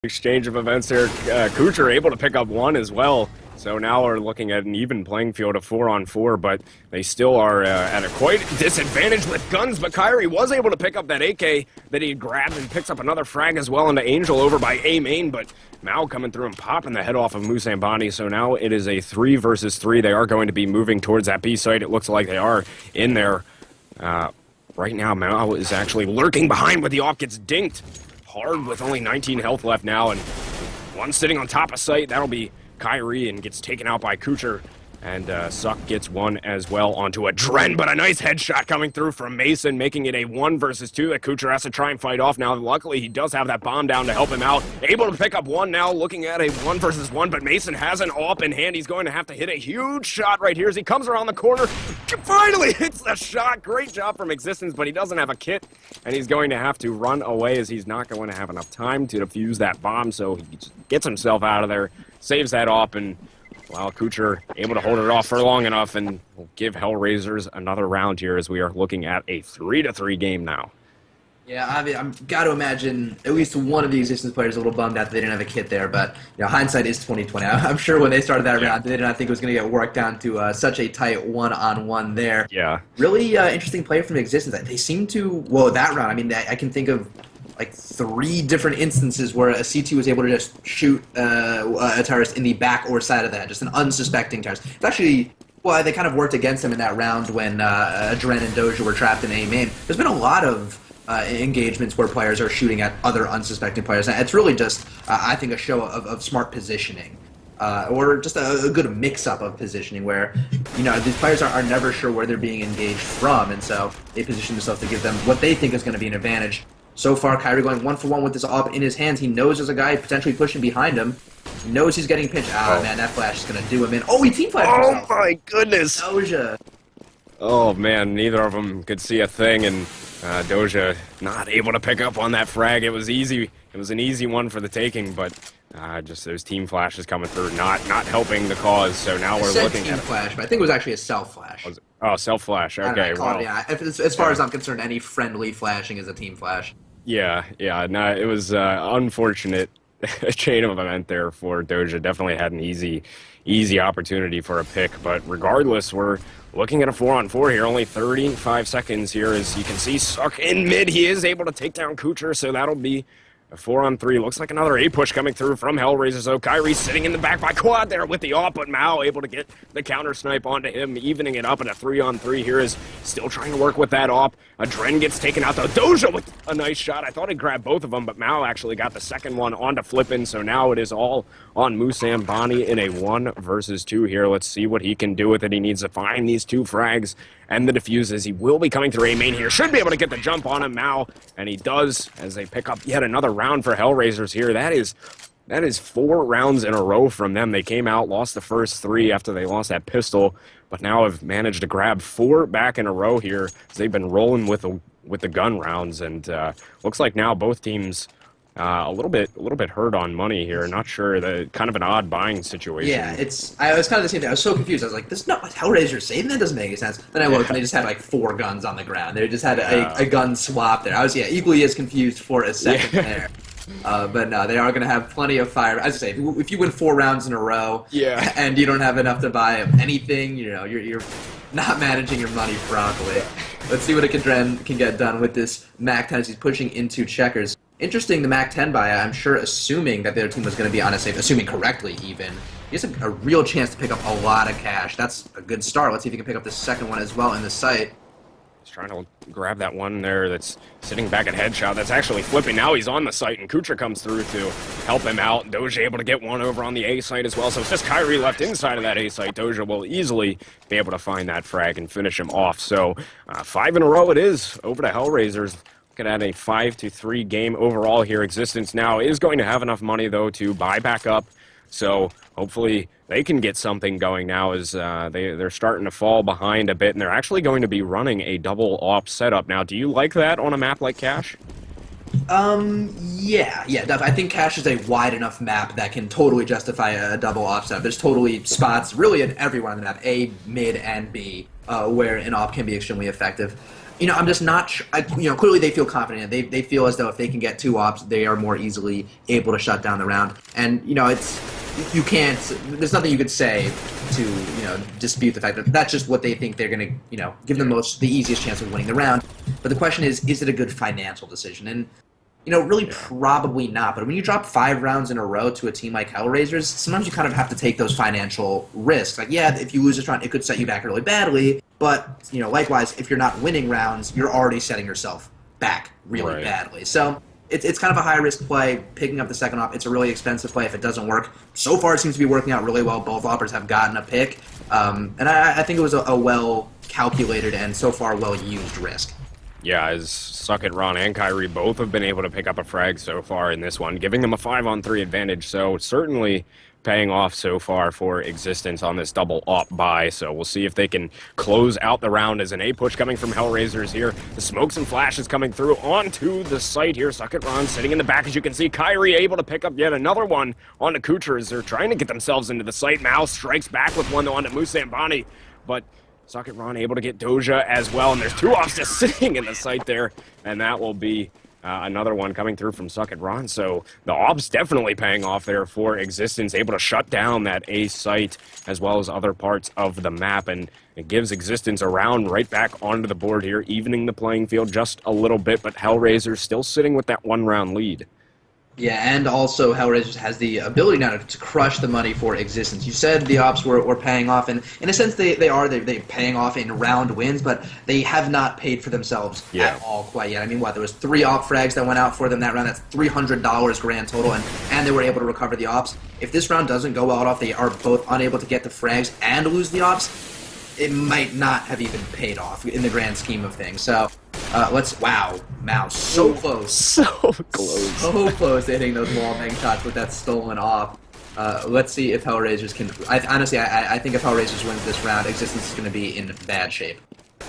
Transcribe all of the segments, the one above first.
Exchange of events here. Kucher able to pick up one as well. So now we're looking at an even playing field of 4-on-4, but they still are at a quite disadvantage with guns. But Kyrie was able to pick up that AK that he grabbed and picks up another frag as well into Angel over by A main. But Mao coming through and popping the head off of Musambani. So now it is a 3 versus 3. They are going to be moving towards that B site. It looks like they are in there. Right now, Mao is actually lurking behind, but the off gets dinked hard with only 19 health left now, and one sitting on top of site. That'll be Kyrie, and gets taken out by Kucher. And Suck gets one as well onto a Dren, but a nice headshot coming through from Mason, making it a 1 versus 2 that Kucher has to try and fight off now. Luckily, he does have that bomb down to help him out. Able to pick up one now, looking at a 1 versus 1, but Mason has an AWP in hand. He's going to have to hit a huge shot right here as he comes around the corner. Finally hits the shot. Great job from X6stence, but he doesn't have a kit, and he's going to have to run away as he's not going to have enough time to defuse that bomb, so he gets himself out of there, saves that AWP, and well, Kucher able to hold it off for long enough, and will give Hellraisers another round here as we are looking at a 3-3 game now. Yeah, I mean, I've got to imagine at least one of the X6stence players a little bummed out that they didn't have a kit there, but you know, hindsight is 2020. I'm sure when they started that round, they did not think it was going to get worked down to such a tight one-on-one there. Yeah. Really interesting play from X6stence. They seem to, well, that round, I mean, I can think of like 3 different instances where a CT was able to just shoot a terrorist in the back or side of the head, just an unsuspecting terrorist. It's actually, well, they kind of worked against him in that round when Dren and Doja were trapped in A main. There's been a lot of engagements where players are shooting at other unsuspecting players. And it's really just, I think, a show of smart positioning. Or just a good mix-up of positioning where, you know, these players are never sure where they're being engaged from, and so they position themselves to give them what they think is going to be an advantage. So far, Kyrie going 1-for-1 with this AWP in his hands. He knows there's a guy potentially pushing behind him. He knows he's getting pinched. Ah, man, that flash is going to do him in. Oh, he team flashed himself. Oh, my goodness. Doja. Oh, man, neither of them could see a thing, and Doja not able to pick up on that frag. It was easy. It was an easy one for the taking, but just those team flashes coming through, not helping the cause. So now we're looking team at flash, but I think it was actually a self flash. Oh, self flash. Okay, well, yeah. As far as I'm concerned, any friendly flashing is a team flash. Yeah. No, it was unfortunate chain of event there for Doja. Definitely had an easy opportunity for a pick, but regardless, we're looking at a 4-on-4 here. Only 35 seconds here. As you can see, Suck in mid. He is able to take down Kucher, so that'll be a 4-on-3. Looks like another A push coming through from Hellraisers. So Kyrie sitting in the back by Quad there with the AWP, but Mao able to get the counter snipe onto him, evening it up. And a 3-on-3 here is still trying to work with that AWP. A Dren gets taken out though. Doja with a nice shot. I thought he'd grab both of them, but Mao actually got the second one onto Flippin. So now it is all on Musambani in a 1 versus 2 here. Let's see what he can do with it. He needs to find these 2 frags and the defuses. He will be coming through A main here. Should be able to get the jump on him, Mao, and he does as they pick up yet another round for Hellraisers here. That is 4 rounds in a row from them. They came out, lost the first 3 after they lost that pistol, but now have managed to grab 4 back in a row here. They've been rolling with the gun rounds, and looks like now both teams a little bit hurt on money here. Not sure, kind of an odd buying situation. Yeah, I was kind of the same thing. I was so confused. I was like, this is not what Hellraiser's saying. That doesn't make any sense. Then I looked and they just had like 4 guns on the ground. They just had a gun swap there. I was equally as confused for a second there. But no, they are going to have plenty of fire. As I say, if you win 4 rounds in a row, and you don't have enough to buy anything, you know, you're not managing your money properly. Let's see what a Dren can get done with this MAC 10 as he's pushing into checkers. Interesting, the MAC 10 buy, I'm sure, assuming that their team was going to be on a safe, assuming correctly even. He has a real chance to pick up a lot of cash. That's a good start. Let's see if he can pick up the second one as well in the site. He's trying to grab that one there that's sitting back at headshot. That's actually flipping. Now he's on the site, and Kucher comes through to help him out. Doja able to get one over on the A site as well. So it's just Kyrie left inside of that A site. Doja will easily be able to find that frag and finish him off. So 5 in a row it is over to Hellraisers. At a 5-3 game overall here. X6stence now is going to have enough money though to buy back up, so hopefully they can get something going now as they're starting to fall behind a bit, and they're actually going to be running a double AWP setup now. Do you like that on a map like Cash? Yeah, I think Cash is a wide enough map that can totally justify a double AWP setup. There's totally spots really in everywhere on the map, A, mid, and B, where an AWP can be extremely effective. I'm just not. Clearly they feel confident. They feel as though if they can get 2 ops, they are more easily able to shut down the round. And you can't. There's nothing you could say to dispute the fact that that's just what they think they're gonna give them the easiest chance of winning the round. But the question is it a good financial decision? And really probably not. But when you drop 5 rounds in a row to a team like Hellraisers, sometimes you kind of have to take those financial risks. Like, yeah, if you lose this round, it could set you back really badly. But, likewise, if you're not winning rounds, you're already setting yourself back really badly. So it's kind of a high-risk play, picking up the second op. It's a really expensive play if it doesn't work. So far, it seems to be working out really well. Both operators have gotten a pick. And I think it was a well-calculated and so far well-used risk. Yeah, as Suckit, Ron, and Kyrie both have been able to pick up a frag so far in this one, giving them a 5-on-3 advantage. So certainly paying off so far for Existence on this double op buy. So we'll see if they can close out the round as an A push coming from Hellraisers here. The smokes and flashes coming through onto the site here. Suckit, Ron sitting in the back, as you can see. Kyrie able to pick up yet another one onto Kucher as they're trying to get themselves into the site. Mouse strikes back with one onto Musambani, but Suckit, Ron able to get Doja as well, and there's 2 ops just sitting in the site there, and that will be another one coming through from Suckit, Ron. So the ops definitely paying off there for Existence, able to shut down that A site as well as other parts of the map, and it gives Existence a round right back onto the board here, evening the playing field just a little bit, but Hellraisers still sitting with that 1-round lead. Yeah, and also Hellraisers has the ability now to crush the money for Existence. You said the ops were paying off, and in a sense they're paying off in round wins, but they have not paid for themselves at all quite yet. I mean, there was 3 op frags that went out for them that round. That's $300 grand total, and they were able to recover the ops. If this round doesn't go well enough, they are both unable to get the frags and lose the ops, it might not have even paid off in the grand scheme of things. So Mouse, so close. So close. So close to hitting those wall bang shots with that stolen off. Let's see if Hellraisers can... Honestly, I think if Hellraisers wins this round, Existence is going to be in bad shape.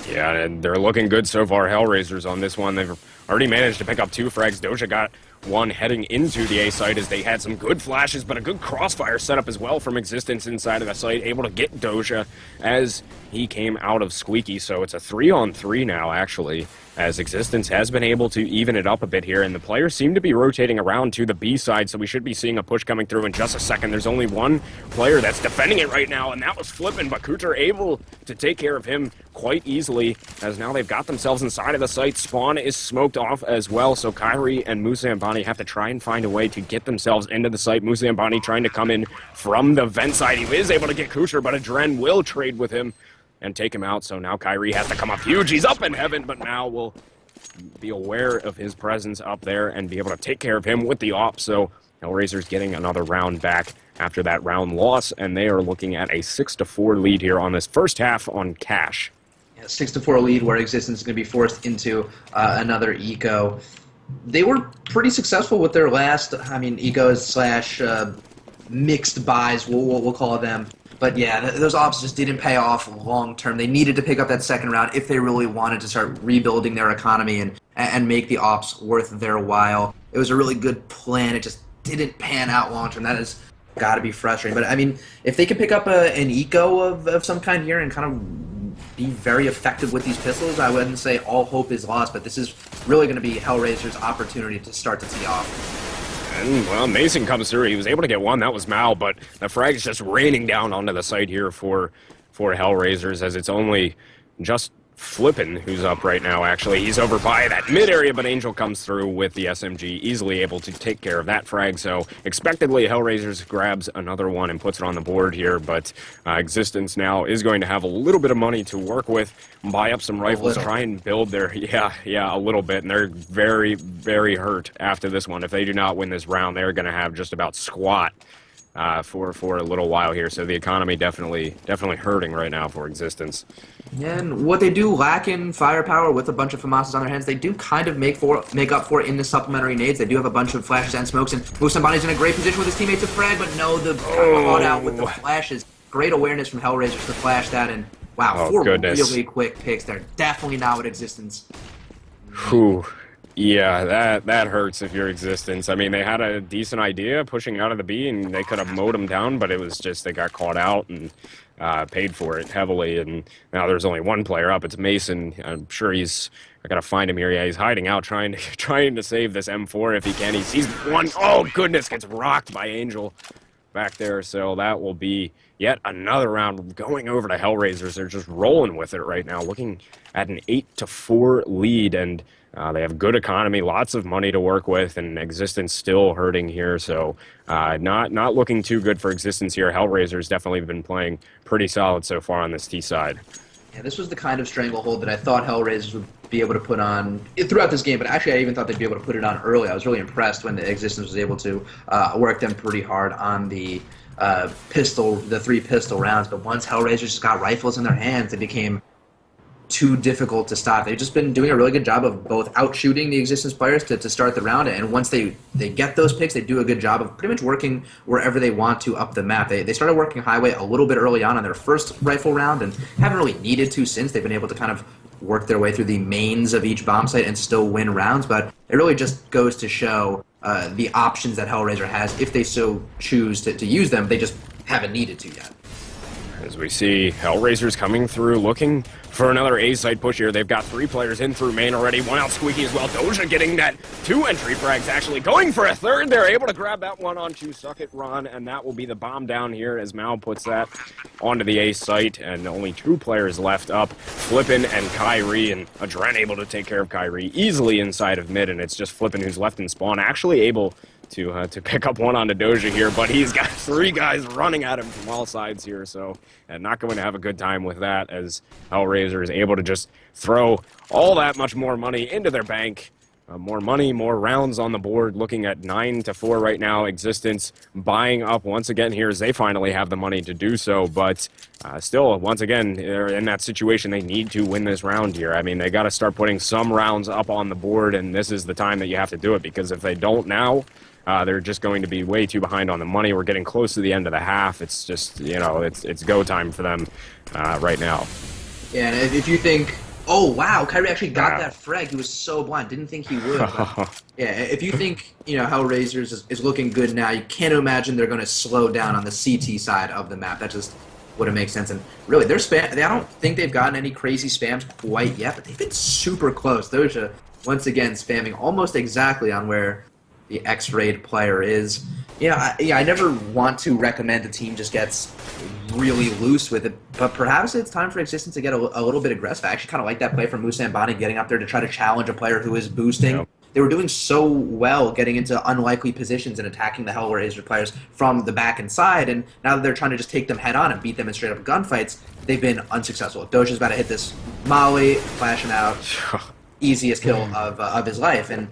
Yeah, and they're looking good so far, Hellraisers, on this one. They've already managed to pick up 2 frags. Doja got one heading into the A site as they had some good flashes, but a good crossfire setup as well from Existence inside of the site, able to get Doja as he came out of Squeaky. So it's a 3-on-3 now, actually, as Existence has been able to even it up a bit here, and the players seem to be rotating around to the B side, so we should be seeing a push coming through in just a second. There's only one player that's defending it right now, and that was Flippin', but Kucher able to take care of him quite easily, as now they've got themselves inside of the site. Spawn is smoked off as well, so Kyrie and Musambani have to try and find a way to get themselves into the site. Musambani trying to come in from the vent side. He is able to get Kucher, but Adren will trade with him and take him out, so now Kyrie has to come up huge. He's up in heaven, but now will be aware of his presence up there and be able to take care of him with the op. So Hellraisers getting another round back after that round loss, and they are looking at a 6-4 lead here on this first half on cash. 6-4 lead where Existence is going to be forced into another eco. They were pretty successful with their last, ecos / mixed buys, we'll call them. But yeah, those ops just didn't pay off long term. They needed to pick up that second round if they really wanted to start rebuilding their economy and make the ops worth their while. It was a really good plan. It just didn't pan out long term. That has got to be frustrating. But I mean, if they can pick up an eco of some kind here and kind of be very effective with these pistols, I wouldn't say all hope is lost, but this is really going to be Hellraiser's opportunity to start to tee off. And, well, Mason comes through. He was able to get one. That was Mao, but the frag is just raining down onto the site here for Hellraisers, as it's only just Flippin' who's up right now, actually. He's over by that mid area, but Angel comes through with the SMG, easily able to take care of that frag. So, expectedly, Hellraisers grabs another one and puts it on the board here, but Existence now is going to have a little bit of money to work with, buy up some rifles, try and build their, a little bit, and they're very, very hurt after this one. If they do not win this round, they're going to have just about squat for a little while here. So the economy definitely hurting right now for Existence. And what they do lack in firepower with a bunch of FAMASas on their hands, they do kind of make up for it in the supplementary nades. They do have a bunch of flashes and smokes, and Musambani's in a great position with his teammates to frag, but no, the caught out with the flashes. Great awareness from Hellraisers to flash that, and wow, 4 really quick picks. They're definitely not with Existence. Whew. Yeah, that hurts if you're Existence. I mean, they had a decent idea pushing out of the B, and they could have mowed them down, but it was just they got caught out and paid for it heavily. And now there's only one player up. It's Mason. I'm sure I gotta find him here. Yeah, he's hiding out, trying to save this M4 if he can. He sees one. Oh goodness, gets rocked by Angel back there. So that will be yet another round going over to Hellraisers. They're just rolling with it right now, looking at an 8-4 lead, and they have good economy, lots of money to work with, and Existence still hurting here. So not looking too good for Existence here. Hellraisers definitely been playing pretty solid so far on this T side. Yeah, this was the kind of stranglehold that I thought Hellraisers would be able to put on throughout this game, but actually I even thought they'd be able to put it on early. I was really impressed when the Existence was able to work them pretty hard on the the 3 pistol rounds, but once Hellraisers just got rifles in their hands, it became too difficult to stop. They've just been doing a really good job of both outshooting the Existence players to start the round, and once they get those picks, they do a good job of pretty much working wherever they want to up the map. They started working highway a little bit early on their first rifle round, and haven't really needed to since. They've been able to kind of work their way through the mains of each bomb site and still win rounds, but it really just goes to show the options that Hellraiser has if they so choose to use them. They just haven't needed to yet. As we see Hellraisers coming through, looking for another A-site push here. They've got 3 players in through main already, 1 out Squeaky as well. Doja getting that 2 entry frags, actually going for a 3rd. They're able to grab that one onto Suck It Ron, and that will be the bomb down here as Mao puts that onto the A-site, and only 2 players left up, Flippin and Kyrie, and Adren able to take care of Kyrie easily inside of mid, and it's just Flippin who's left in spawn, actually able to pick up one onto Doja here, but he's got 3 guys running at him from all sides here, so not going to have a good time with that as Hellraiser is able to just throw all that much more money into their bank. More money, more rounds on the board, looking at 9-4 right now. Existence buying up once again here as they finally have the money to do so, but still, once again, they're in that situation. They need to win this round here. I mean, they got to start putting some rounds up on the board, and this is the time that you have to do it, because if they don't now, they're just going to be way too behind on the money. We're getting close to the end of the half. It's just, it's go time for them right now. Yeah, and if you think, oh, wow, Kyrie actually got that frag. He was so blind. Didn't think he would. But, yeah, if you think, Hellraisers is looking good now, you can't imagine they're going to slow down on the CT side of the map. That just wouldn't make sense. And really, their spam, I don't think they've gotten any crazy spams quite yet, but they've been super close. Doja, once again, spamming almost exactly on where the X-Raid player is. I never want to recommend a team just gets really loose with it, but perhaps it's time for Existence to get a little bit aggressive. I actually kind of like that play from Musa and Bonnie getting up there to try to challenge a player who is boosting. Yep. They were doing so well getting into unlikely positions and attacking the Hellraiser players from the back and side, and now that they're trying to just take them head on and beat them in straight up gunfights, they've been unsuccessful. Doja's about to hit this Molly, flash him out. Easiest kill of his life, and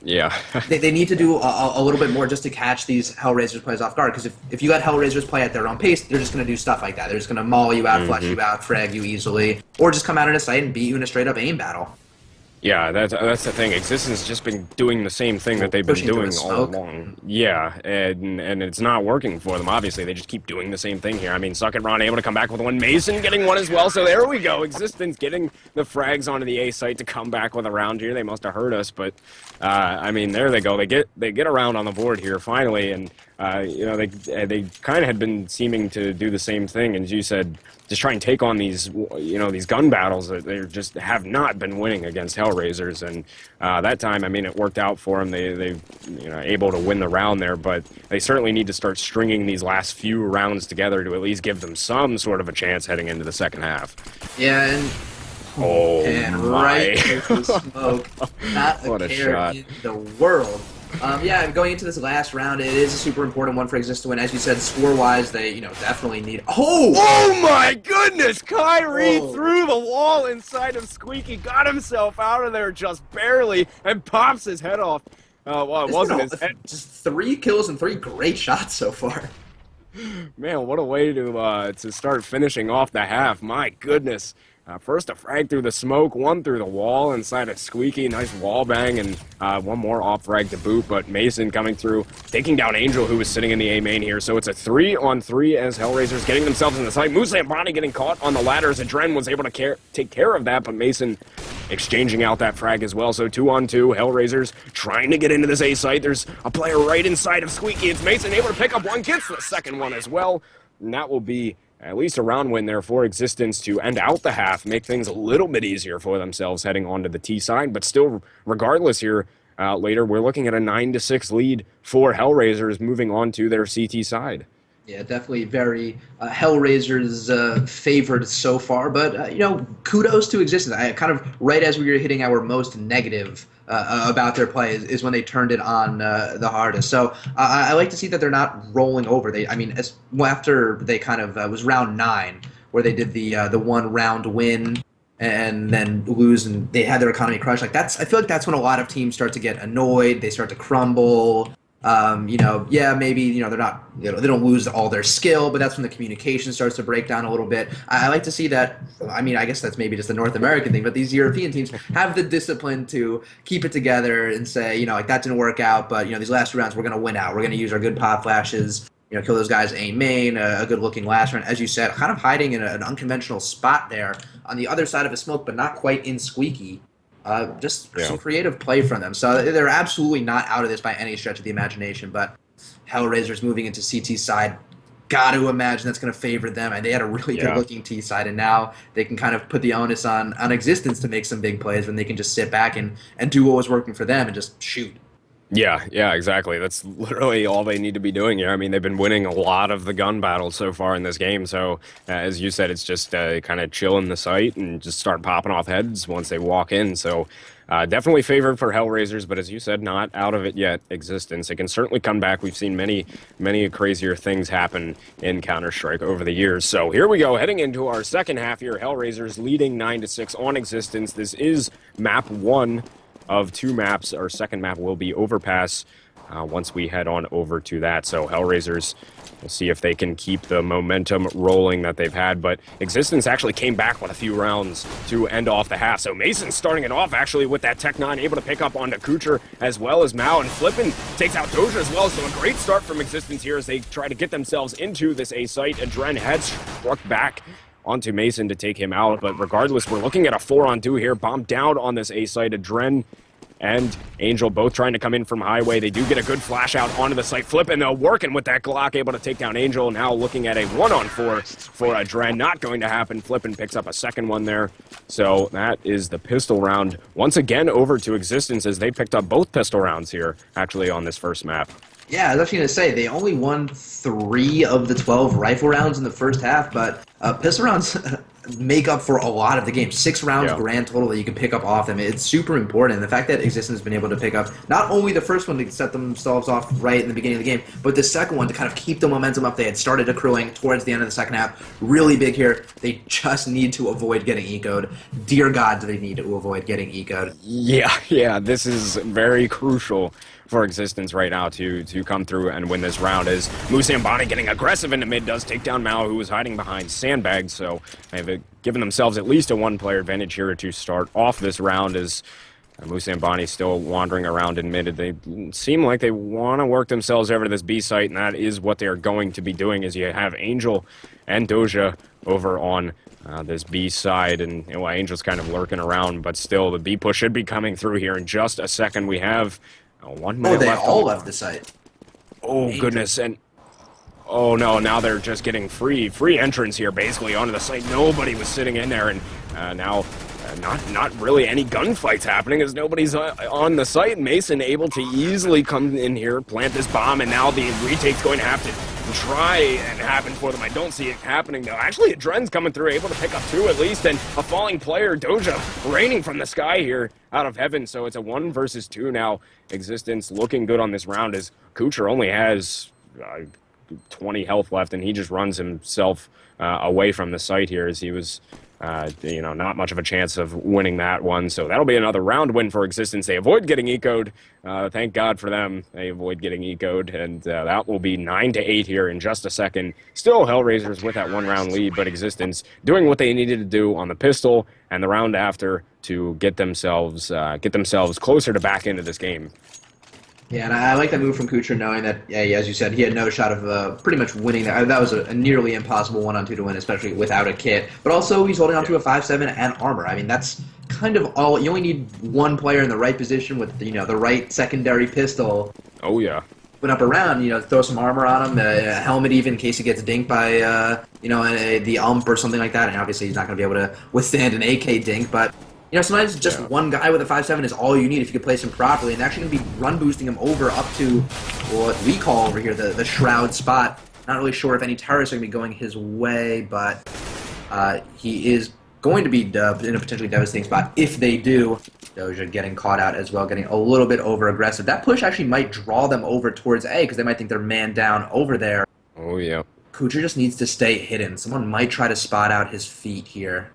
yeah, they need to do a little bit more just to catch these Hellraisers players off guard, because if you let Hellraisers play at their own pace, they're just going to do stuff like that. They're just going to maul you out, flush you out, frag you easily, or just come out in a sight and beat you in a straight up aim battle. Yeah, that's the thing. Existence has just been doing the same thing that they've been doing all along. Yeah, and it's not working for them, obviously. They just keep doing the same thing here. I mean, Suck It Ron able to come back with one. Mason getting one as well, so there we go. Existence getting the frags onto the A site to come back with a round here. They must have hurt us, but, I mean, there they go. They get a round on the board here, finally, and, they kind of had been seeming to do the same thing, and as you said, just try and take on these, these gun battles that they just have not been winning against Hellraisers, and that time, I mean, it worked out for them. They able to win the round there, but they certainly need to start stringing these last few rounds together to at least give them some sort of a chance heading into the second half. Yeah, and right into the smoke. Not a care shot in the world. Going into this last round, it is a super important one for Existence to win. As you said, score-wise, they, definitely need... Oh my goodness! Kyrie through the wall inside of Squeaky, got himself out of there just barely, and pops his head off. Well, it wasn't his head. Just 3 kills and 3 great shots so far. Man, what a way to start finishing off the half. My goodness. First a frag through the smoke, one through the wall inside of Squeaky, nice wall bang, and one more off frag to boot, but Mason coming through, taking down Angel, who was sitting in the A main here, so it's a 3-on-3 as Hellraisers getting themselves in the site. Musa and Bonnie getting caught on the ladders. Adren was able to take care of that, but Mason exchanging out that frag as well. So 2-on-2, Hellraisers trying to get into this A site. There's a player right inside of Squeaky. It's Mason able to pick up one, gets the second one as well. And that will be at least a round win there for Existence to end out the half, make things a little bit easier for themselves heading onto the T side. But still, regardless here, later, we're looking at a 9-6 lead for Hellraisers moving on to their CT side. Yeah, definitely very Hellraisers favored so far, but you know, kudos to Existence. I kind of right as we were hitting our most negative about their play is when they turned it on the hardest. So I like to see that they're not rolling over. After they kind of was round 9 where they did the 1 round win and then lose, and they had their economy crush. Like I feel like that's when a lot of teams start to get annoyed. They start to crumble. Maybe they're not, they don't lose all their skill, but that's when the communication starts to break down a little bit. I like to see that. I mean, I guess that's maybe just a North American thing, but these European teams have the discipline to keep it together and say, like that didn't work out, but these last 2 rounds we're going to win out. We're going to use our good pop flashes, kill those guys A main, a good looking last round, as you said, kind of hiding in an unconventional spot there on the other side of a smoke, but not quite in Squeaky. Some creative play from them. So they're absolutely not out of this by any stretch of the imagination, but Hellraisers moving into CT side, got to imagine that's going to favor them. And they had a really good-looking T side, and now they can kind of put the onus on Existence to make some big plays when they can just sit back and do what was working for them and just shoot. Yeah, exactly. That's literally all they need to be doing here. I mean, they've been winning a lot of the gun battles so far in this game. So, as you said, it's just kind of chill in the site and just start popping off heads once they walk in. So, definitely favored for Hellraisers, but as you said, not out of it yet, Existence. It can certainly come back. We've seen many crazier things happen in Counter-Strike over the years. So, here we go, heading into our second half here. Hellraisers leading 9-6 on Existence. This is map 1 of 2 maps. Our second map will be Overpass once we head on over to that. So Hellraisers, we'll see if they can keep the momentum rolling that they've had. But Existence actually came back with a few rounds to end off the half. So Mason starting it off actually with that Tech 9, able to pick up onto Kucher as well as Mao, and Flippin takes out Doja as well. So a great start from Existence here as they try to get themselves into this A site. Adren had struck back onto Mason to take him out, but regardless, we're looking at a 4-on-2 here. Bomb down on this A site. Adren and Angel both trying to come in from Highway. They do get a good flash out onto the site. Flippin' though, working with that Glock, able to take down Angel. Now looking at a 1-on-4 for Adren. Not going to happen. Flippin' picks up a second one there. So that is the pistol round. Once again over to Existence as they picked up both pistol rounds here, actually, on this first map. Yeah, I was actually going to say, they only won 3 of the 12 rifle rounds in the first half, but pistol rounds make up for a lot of the game. 6 rounds grand total that you can pick up off them. It's super important. And the fact that Existence has been able to pick up not only the first one to set themselves off right in the beginning of the game, but the second one to kind of keep the momentum up. They had started accruing towards the end of the second half. Really big here. They just need to avoid getting ecoed. Dear God, do they need to avoid getting ecoed. Yeah, this is very crucial for Existence right now to come through and win this round, as Musambani getting aggressive into mid does take down Mao, who was hiding behind sandbags. So they've given themselves at least a 1-player advantage here to start off this round, as Musambani still wandering around in mid. They seem like they want to work themselves over to this B site, and that is what they are going to be doing, as you have Angel and Doja over on this B side, and Angel's kind of lurking around, but still the B push should be coming through here in just a second. We have 1 minute left. They all left the site. Oh, goodness. And oh no, now they're just getting free entrance here basically onto the site. Nobody was sitting in there, and now not really any gunfights happening as nobody's on the site. Mason able to easily come in here, plant this bomb, and now the retake's going to have to try and happen for them. I don't see it happening though. Actually, Adren's coming through, able to pick up 2 at least, and a falling player, Doja, raining from the sky here out of heaven. So it's a 1 versus 2 now. Existence looking good on this round, as Kucher only has 20 health left, and he just runs himself away from the site here, as he was not much of a chance of winning that one. So that'll be another round win for Existence. They avoid getting ecoed. Thank God for them. They avoid getting ecoed, and that will be 9-8 here in just a second. Still Hellraisers with that 1-round lead, but Existence doing what they needed to do on the pistol and the round after to get themselves closer to back into this game. Yeah, and I like that move from Kucher, knowing that, as you said, he had no shot of pretty much winning that. That was a nearly impossible 1-on-2 to win, especially without a kit. But also, he's holding on to a 5.7 and armor. I mean, that's kind of all. You only need one player in the right position with the right secondary pistol. Oh yeah. Put up around, throw some armor on him, a helmet even in case he gets dinked by, the ump or something like that. And obviously he's not going to be able to withstand an AK dink, but, sometimes just one guy with a 5.7 is all you need if you can place him properly. And actually going to be run boosting him over up to what we call over here the shroud spot. Not really sure if any terrorists are going to be going his way, but he is going to be dubbed in a potentially devastating spot if they do. Doja getting caught out as well, getting a little bit over-aggressive. That push actually might draw them over towards A because they might think they're man down over there. Oh, yeah. Kucher just needs to stay hidden. Someone might try to spot out his feet here.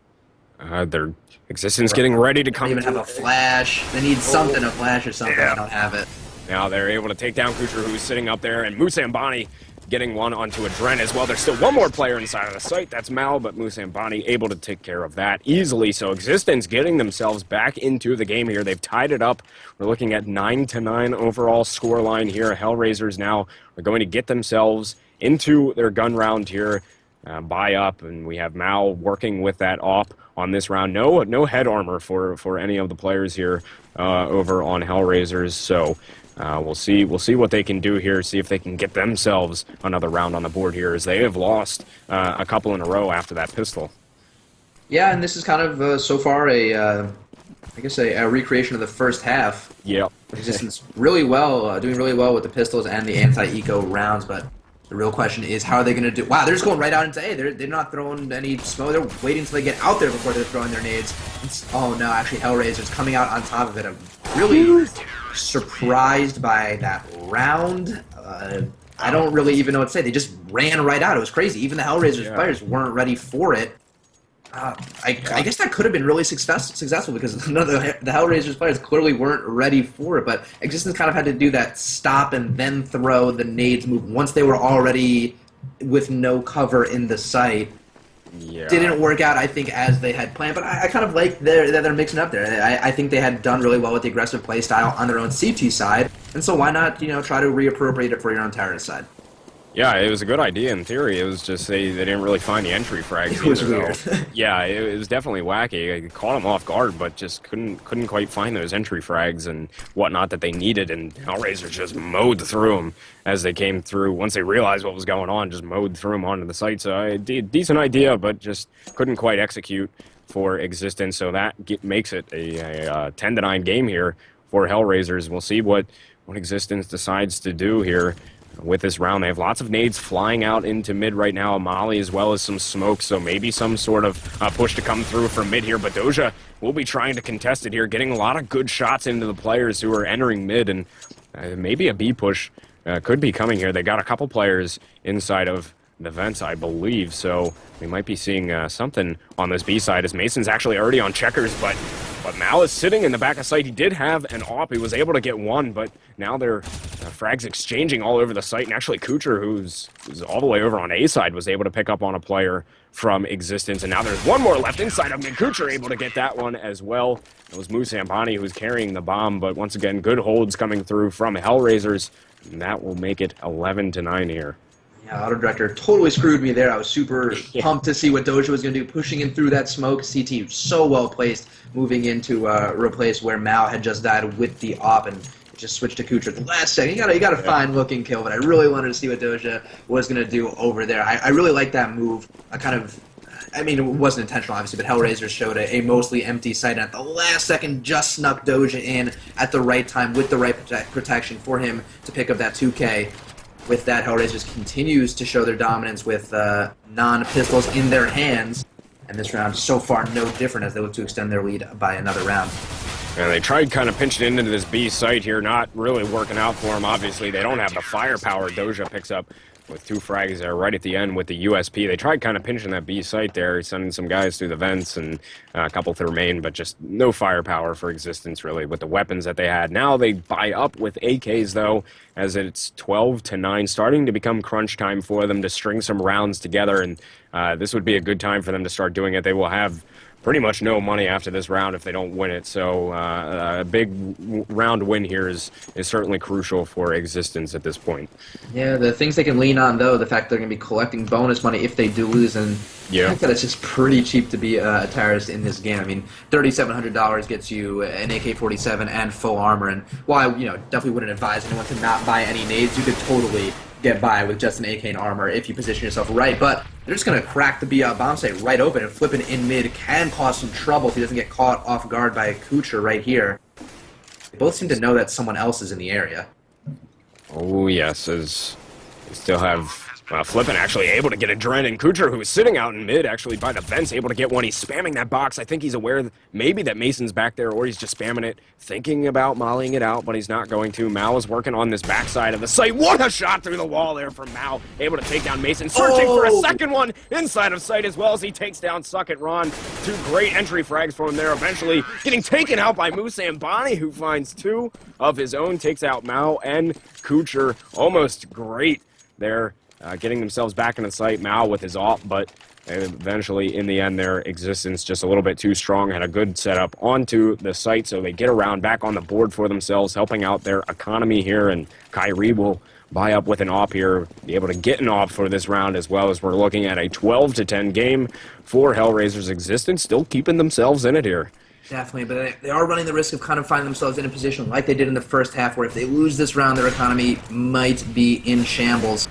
Their existence getting ready to come. They even have a flash. They need something, a flash or something. Yeah. They don't have it. Now they're able to take down Kucher, who's sitting up there, and Musambani getting one onto a Dren as well. There's still one more player inside of the site. That's Mal, but Musambani able to take care of that easily. So Existence getting themselves back into the game here. They've tied it up. We're looking at 9-9 overall scoreline here. Hellraisers now are going to get themselves into their gun round here. Buy up, and we have Mal working with that op on this round. No head armor for any of the players here over on Hellraisers. So we'll see what they can do here. See if they can get themselves another round on the board here, as they have lost a couple in a row after that pistol. Yeah, and this is kind of so far a recreation of the first half. Yep. Existence really well, doing really well with the pistols and the anti-eco rounds, but the real question is, how are they going to do? Wow, they're just going right out into A. They're not throwing any smoke. They're waiting until they get out there before they're throwing their nades. Oh no, actually Hellraiser's coming out on top of it. I'm really surprised by that round. I don't really even know what to say. They just ran right out. It was crazy. Even the Hellraisers players weren't ready for it. I guess that could have been really successful because none of the Hellraisers players clearly weren't ready for it, but Existence kind of had to do that stop and then throw the nades move once they were already with no cover in the site. Yeah. Didn't work out, I think, as they had planned, but I kind of like that they're mixing up there. I think they had done really well with the aggressive play style on their own CT side, and so why not, try to reappropriate it for your own terrorist side? Yeah, it was a good idea in theory. It was just they didn't really find the entry frags. It was either, weird. Yeah, it was definitely wacky. It caught them off guard, but just couldn't quite find those entry frags and whatnot that they needed. And Hellraiser just mowed through them as they came through. Once they realized what was going on, just mowed through them onto the site. So a decent idea, but just couldn't quite execute for Existence. So that makes it a 10-9 game here for Hellraisers. We'll see what Existence decides to do here with this round. They have lots of nades flying out into mid right now, a molly as well as some smoke, so maybe some sort of push to come through from mid here, but Doja will be trying to contest it here, getting a lot of good shots into the players who are entering mid, and maybe a B push could be coming here. They got a couple players inside of the vents, I believe, so we might be seeing something on this B side, as Mason's actually already on checkers, but Mal is sitting in the back of sight. He did have an op. He was able to get one, but now they're frags exchanging all over the site. And actually, Kucher, who's all the way over on A side, was able to pick up on a player from Existence. And now there's one more left inside of mid. Kucher able to get that one as well. It was Musambani who was carrying the bomb, but once again, good holds coming through from Hellraisers. And that will make it 11-9 here. Yeah, Auto Director totally screwed me there. I was super pumped to see what Doja was going to do, pushing in through that smoke. CT so well placed, moving in to replace where Mao had just died with the op, and just switched to Kucher at the last second. You got a fine looking kill, but I really wanted to see what Doja was going to do over there. I really like that move. It wasn't intentional, obviously, but Hellraiser showed a mostly empty site, and at the last second just snuck Doja in at the right time with the right protection for him to pick up that 2K. With that, Hellraisers continues to show their dominance with non-pistols in their hands. And this round, so far, no different as they look to extend their lead by another round. And they tried kind of pinching into this B site here, not really working out for them. Obviously, they don't have the firepower. Doja picks up with 2 frags there right at the end with the USP. They tried kind of pinching that B site there, sending some guys through the vents and a couple through main, but just no firepower for Existence, really, with the weapons that they had. Now they buy up with AKs, though, as it's 12-9, starting to become crunch time for them to string some rounds together, and this would be a good time for them to start doing it. They will have pretty much no money after this round if they don't win it. So a big round win here is certainly crucial for Existence at this point. Yeah, the things they can lean on, though, the fact they're going to be collecting bonus money if they do lose, and the fact that it's just pretty cheap to be a terrorist in this game. I mean, $3,700 gets you an AK-47 and full armor, and while I definitely wouldn't advise anyone to not buy any nades, you could totally get by with just an AK and armor if you position yourself right, but they're just going to crack the bomb site right open, and flipping in mid can cause some trouble if he doesn't get caught off guard by Kucher right here. They both seem to know that someone else is in the area. Oh, yes, as we still have Flippin actually able to get a Dren, and Kucher, who is sitting out in mid, actually by the vents, able to get one. He's spamming that box. I think he's aware maybe that Mason's back there, or he's just spamming it, thinking about mollying it out, but he's not going to. Mao is working on this backside of the site. What a shot through the wall there from Mao, able to take down Mason, searching for a second one inside of sight as well as he takes down Suck It Ron. Two great entry frags for him there, eventually getting taken out by Musambani, who finds two of his own, takes out Mao and Kucher. Almost great there. Getting themselves back in the site, Mao with his op, but eventually in the end their Existence just a little bit too strong, had a good setup onto the site, so they get around back on the board for themselves, helping out their economy here, and Kyrie will buy up with an op here, be able to get an op for this round, as well as we're looking at a 12-10 game for Hellraiser's Existence, still keeping themselves in it here. Definitely, but they are running the risk of kind of finding themselves in a position like they did in the first half, where if they lose this round, their economy might be in shambles.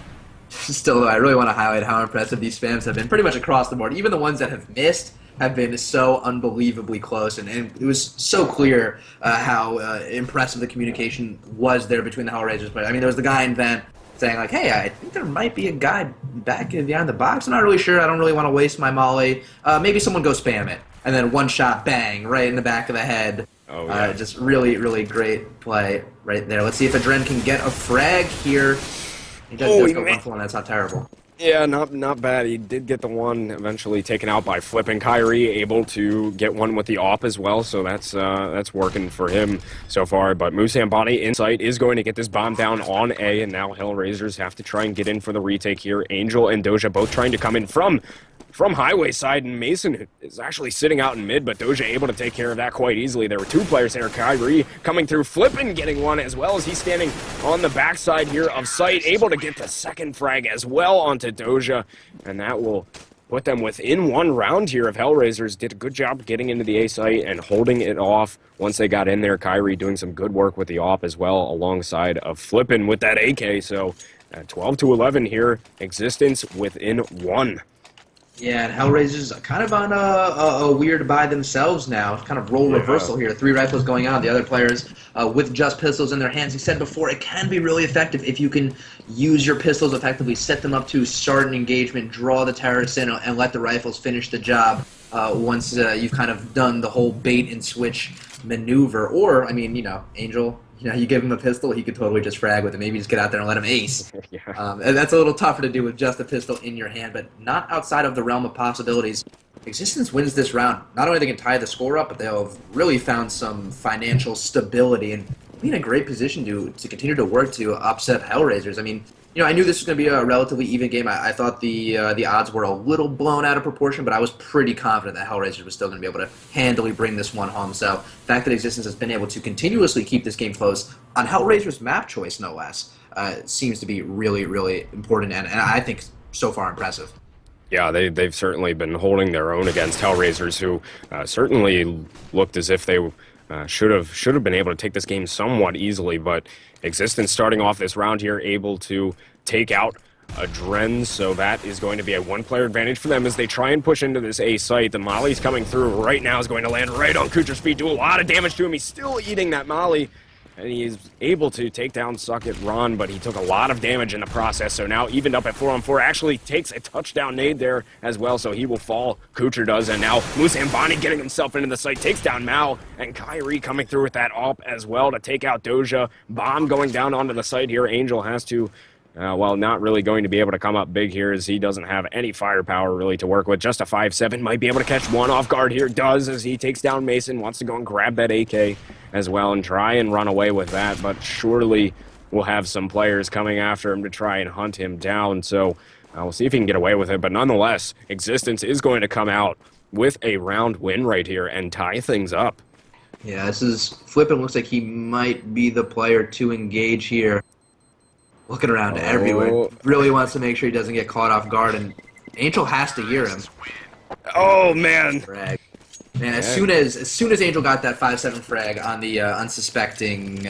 Still, I really want to highlight how impressive these spams have been pretty much across the board. Even the ones that have missed have been so unbelievably close, and it was so clear how impressive the communication was there between the Hellraisers. But I mean, there was the guy in vent saying like, hey, I think there might be a guy back behind the box. I'm not really sure. I don't really want to waste my molly. Maybe someone go spam it. And then one shot, bang, right in the back of the head. Oh, yeah. Just really, really great play right there. Let's see if Adren can get a frag here. He does go 1 for 1. That's not terrible. Yeah, not bad. He did get the one eventually taken out by Flippin. Kyrie able to get one with the op as well, so that's working for him so far. But Musambani Insight is going to get this bomb down on A, and now Hellraisers have to try and get in for the retake here. Angel and Doja both trying to come in from highway side, and Mason is actually sitting out in mid, but Doja able to take care of that quite easily. There were two players there. Kyrie coming through, Flippin getting one, as well as he's standing on the backside here of sight, able to get the second frag as well onto Doja, and that will put them within one round here of Hellraisers. Did a good job getting into the A site and holding it off once they got in there. Kyrie doing some good work with the op as well, alongside of Flippin with that AK. So 12-11 here, Existence within one. Yeah, and Hellraiser's kind of on a weird buy themselves now. Kind of role reversal here. 3 rifles going on. The other players with just pistols in their hands. He said before, it can be really effective if you can use your pistols effectively, set them up to start an engagement, draw the terrorists in, and let the rifles finish the job once you've kind of done the whole bait and switch maneuver. Or, I mean, Angel, you give him a pistol, he could totally just frag with it. Maybe just get out there and let him ace. Yeah. And that's a little tougher to do with just a pistol in your hand, but not outside of the realm of possibilities. Existence wins this round. Not only they can tie the score up, but they'll have really found some financial stability and be in a great position to continue to work to upset Hellraisers. I mean, I knew this was going to be a relatively even game. I thought the odds were a little blown out of proportion, but I was pretty confident that Hellraisers was still going to be able to handily bring this one home. So the fact that Existence has been able to continuously keep this game close on Hellraiser's map choice, no less, seems to be really, really important, and I think so far impressive. Yeah, they've certainly been holding their own against Hellraisers, who certainly looked as if they should have been able to take this game somewhat easily, but Existence starting off this round here able to take out a Dren, so that is going to be a one-player advantage for them as they try and push into this A site. The Molly's coming through right now, is going to land right on Kucher's feet, do a lot of damage to him. He's still eating that Molly, and he's able to take down Suck It Ron, but he took a lot of damage in the process, so now evened up at 4-on-4, actually takes a touchdown nade there as well, so he will fall. Kucher does, and now Musambani getting himself into the site, takes down Mao, and Kyrie coming through with that op as well to take out Doja. Bomb going down onto the site here. Angel has to, well, not really going to be able to come up big here as he doesn't have any firepower really to work with. Just a 5-7, might be able to catch one off guard here. Does, as he takes down Mason, wants to go and grab that AK as well and try and run away with that, but surely will have some players coming after him to try and hunt him down. So we'll see if he can get away with it. But nonetheless, Existence is going to come out with a round win right here and tie things up. Yeah, this is Flippin looks like he might be the player to engage here. Looking around everywhere. Really wants to make sure he doesn't get caught off guard, and Angel has to hear him. Oh, man. Frag. Man, as soon as Angel got that 5-7 frag on the unsuspecting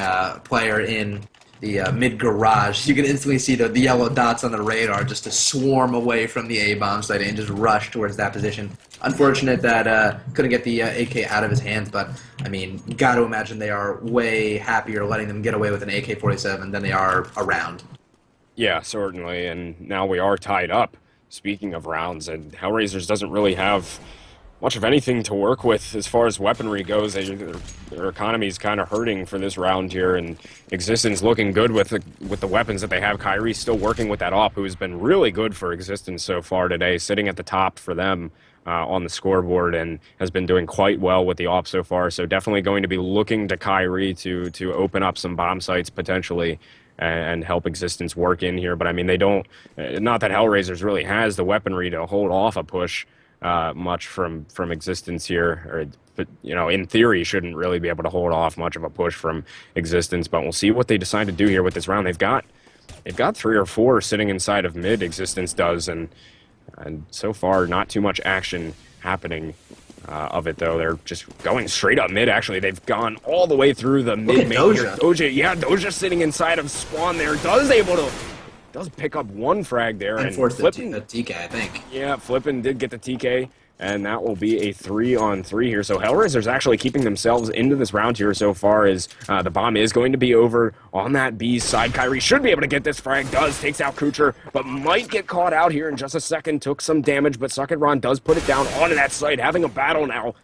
player in the mid garage, you can instantly see the yellow dots on the radar just to swarm away from the A-bomb site and just rush towards that position. Unfortunate that couldn't get the AK out of his hands, but I mean, got to imagine they are way happier letting them get away with an AK-47 than they are around. Yeah, certainly, and now we are tied up. Speaking of rounds, and Hellraisers doesn't really have much of anything to work with as far as weaponry goes. Their economy is kind of hurting for this round here, and Existence looking good with the weapons that they have. Kyrie still working with that op, who has been really good for Existence so far today, sitting at the top for them on the scoreboard, and has been doing quite well with the op so far. So definitely going to be looking to Kyrie to open up some bomb sites potentially and help Existence work in here. But I mean, they don't, not that Hellraisers really has the weaponry to hold off a push much from Existence here, but you know, in theory, shouldn't really be able to hold off much of a push from Existence. But we'll see what they decide to do here with this round. They've got 3 or 4 sitting inside of mid. Existence does, and so far not too much action happening of it though. They're just going straight up mid. Actually, they've gone all the way through the mid main. Doja, yeah, Doja sitting inside of Spawn there, does pick up one frag there. And force the TK, I think. Yeah, Flippin did get the TK, and that will be a 3-on-3 here. So Hellraisers actually keeping themselves into this round here so far, as the bomb is going to be over on that B side. Kyrie should be able to get this frag, takes out Kucher, but might get caught out here in just a second. Took some damage, but Suck It Ron does put it down onto that site, having a battle now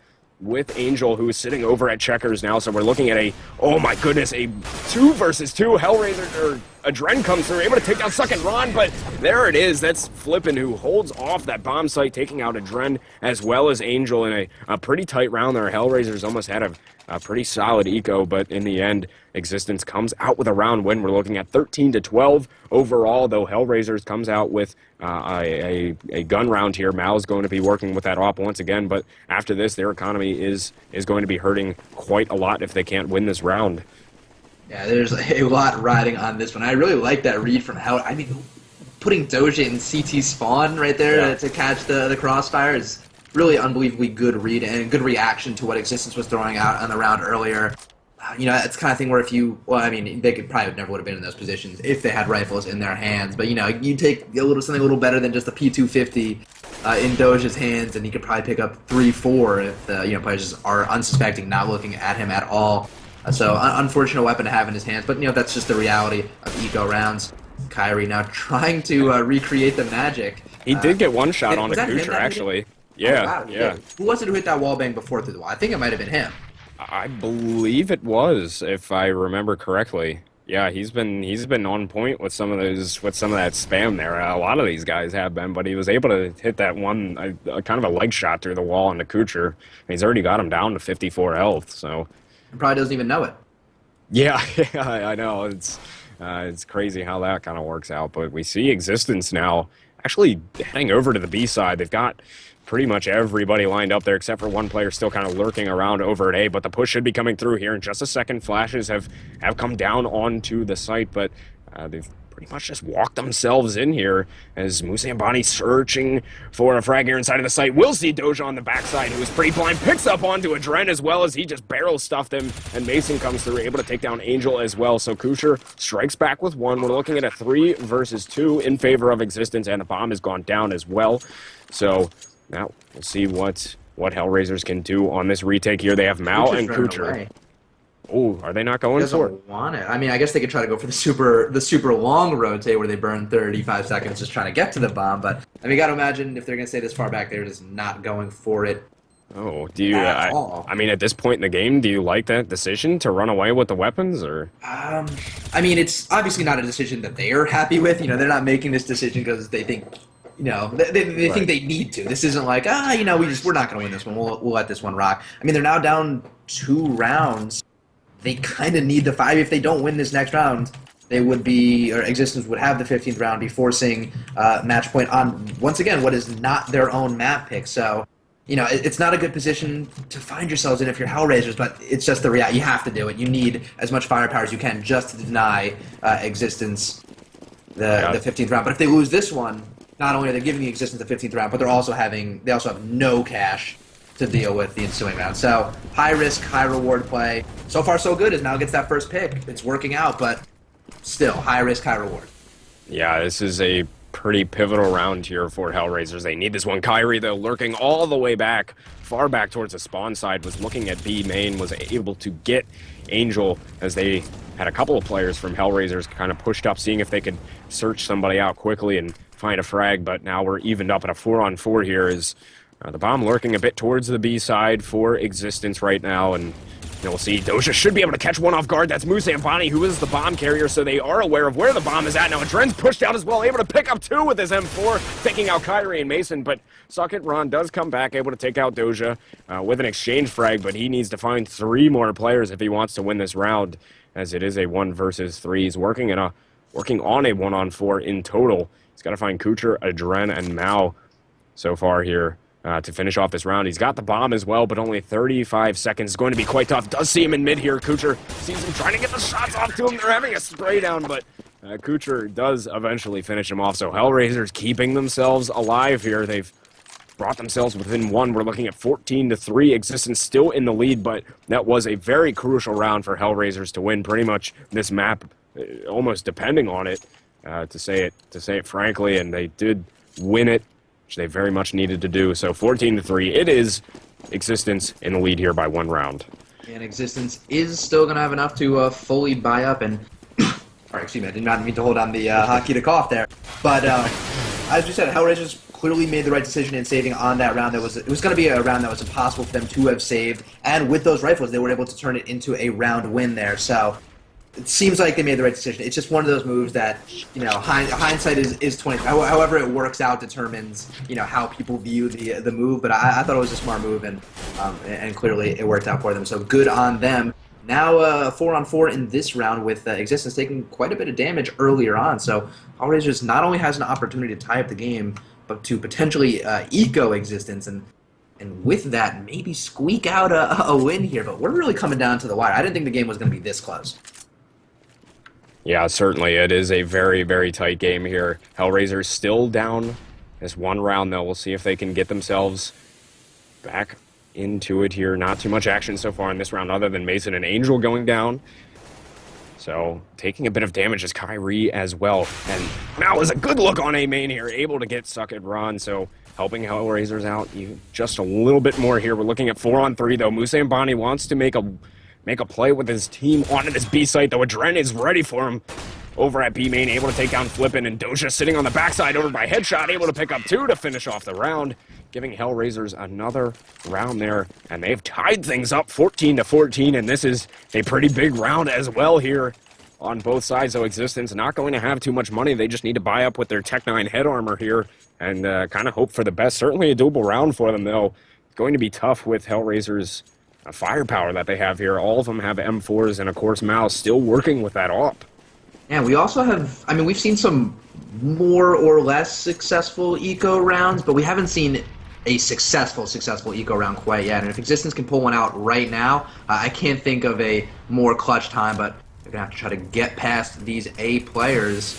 with Angel, who is sitting over at checkers now. So we're looking at oh my goodness, a 2 versus 2. Hellraiser, or Adren comes through, able to take down Suck It Ron, but there it is. That's Flippin, who holds off that bomb site, taking out Adren as well as Angel in a pretty tight round there. Hellraisers almost had a pretty solid eco, but in the end, Existence comes out with a round win. We're looking at 13-12 overall, though Hellraisers comes out with a gun round here. Mal's going to be working with that op once again, but after this, their economy is going to be hurting quite a lot if they can't win this round. Yeah, there's a lot riding on this one. I really like that read from Hell. I mean, putting Doja in CT spawn right there to catch the crossfire is really unbelievably good read and good reaction to what Existence was throwing out on the round earlier. You know, it's the kind of thing where I mean, they could probably never would have been in those positions if they had rifles in their hands. But, you know, you take something a little better than just a P250 in Doja's hands, and you could probably pick up 3-4 if, you know, players just are unsuspecting, not looking at him at all. So, unfortunate weapon to have in his hands, but, you know, that's just the reality of eco rounds. Kyrie now trying to recreate the magic. He did get one shot on the Kucher, actually. Yeah, oh, wow, yeah. Who was it who hit that wallbang before through the wall? I think it might have been him. I believe it was, if I remember correctly. Yeah, he's been on point with some of that spam there. A lot of these guys have been, but he was able to hit that one kind of a leg shot through the wall on the Kucher. He's already got him down to 54 health, so He probably doesn't even know it. yeah, I know. It's crazy how that kind of works out, but we see Existence now actually heading over to the B side. They've got pretty much everybody lined up there except for one player still kind of lurking around over at A, but the push should be coming through here in just a second. Flashes have come down onto the site, but they've pretty much just walked themselves in here as Musambani searching for a frag here inside of the site. We'll see Doja on the backside, who is pretty blind, picks up onto Adren as well, as he just barrel stuffed him, and Mason comes through, able to take down Angel as well. So Kucher strikes back with one. We're looking at a 3 versus 2 in favor of Existence, and the bomb has gone down as well. So now we'll see what Hellraisers can do on this retake here. They have Mal and Kucher. Oh, are they not going for it? Want it. I mean, I guess they could try to go for the super long rotate where they burn 35 seconds just trying to get to the bomb. But I mean, you got to imagine if they're going to stay this far back, they're just not going for it. Oh, do you? I mean, at this point in the game, do you like that decision to run away with the weapons, or? I mean, it's obviously not a decision that they are happy with. You know, they're not making this decision because they think, you know, they think they need to. This isn't like, you know, we're not going to win this one. We'll let this one rock. I mean, they're now down 2 rounds. They kind of need the 5. If they don't win this next round, they would be, or Existence would have the 15th round, be forcing match point on, once again, what is not their own map pick. So, you know, it's not a good position to find yourselves in if you're Hellraisers, but it's just the reality. You have to do it. You need as much firepower as you can just to deny Existence the 15th round. But if they lose this one, not only are they giving the Existence the 15th round, but they also have no cash to deal with the ensuing round. So high risk, high reward play. So far so good as now gets that first pick. It's working out, but still high risk, high reward. Yeah, this is a pretty pivotal round here for Hellraisers. They need this one. Kyrie, though, lurking all the way back, far back towards the spawn side, was looking at B main, was able to get Angel as they had a couple of players from Hellraisers kind of pushed up, seeing if they could search somebody out quickly and find a frag, but now we're evened up at a 4-on-4 here as the bomb lurking a bit towards the B side for Existence right now, and we'll see. Doja should be able to catch one off guard. That's Musa and Bonnie, who is the bomb carrier, so they are aware of where the bomb is at now. And Dren's pushed out as well, able to pick up 2 with his M4, taking out Kyrie and Mason, but Suckit Ron does come back, able to take out Doja with an exchange frag, but he needs to find 3 more players if he wants to win this round, as it is a 1 versus 3. He's working on a 1-on-4 in total. He's got to find Kucher, Adren, and Mao so far here to finish off this round. He's got the bomb as well, but only 35 seconds. It's going to be quite tough. Does see him in mid here. Kucher sees him trying to get the shots off to him. They're having a spray down, but Kucher does eventually finish him off. So Hellraisers keeping themselves alive here. They've brought themselves within 1. We're looking at 14-3. Existence still in the lead, but that was a very crucial round for Hellraisers to win pretty much this map, almost depending on it, to say it frankly, and they did win it, which they very much needed to do. So 14-3, it is Existence in the lead here by 1 round. And Existence is still going to have enough to fully buy up and... Sorry, excuse me, I did not mean to hold on the hockey to cough there. But as you said, Hellraisers clearly made the right decision in saving on that round. It was going to be a round that was impossible for them to have saved. And with those rifles, they were able to turn it into a round win there. So it seems like they made the right decision. It's just one of those moves that, you know, hindsight is 20. However it works out determines, you know, how people view the move. But I thought it was a smart move, and clearly it worked out for them. So good on them. Now 4-on-4 in this round with Existence taking quite a bit of damage earlier on. So Hellraisers not only has an opportunity to tie up the game, but to potentially eco Existence and with that maybe squeak out a win here. But we're really coming down to the wire. I didn't think the game was going to be this close. Yeah, certainly. It is a very, very tight game here. Hellraisers still down this 1 round, though. We'll see if they can get themselves back into it here. Not too much action so far in this round other than Mason and Angel going down. So taking a bit of damage is Kyrie as well. And now is a good look on A main here, able to get Suckit Ron. So helping Hellraisers out just a little bit more here. We're looking at 4-on-3 though. Musa and Bonnie wants to make a play with his team onto this B site, though. Adren is ready for him over at B main, able to take down Flippin', and Doja sitting on the backside over by Headshot, able to pick up 2 to finish off the round, giving Hellraisers another round there, and they've tied things up 14-14, and this is a pretty big round as well here on both sides. So Existence not going to have too much money. They just need to buy up with their Tech 9 head armor here and kind of hope for the best. Certainly a doable round for them, though. It's going to be tough with Hellraisers' firepower that they have here. All of them have M4s, and of course Mao still working with that AWP. Yeah, we also have, I mean, we've seen some more or less successful eco rounds, but we haven't seen a successful eco round quite yet. And if Existence can pull one out right now, I can't think of a more clutch time, but they're going to have to try to get past these A players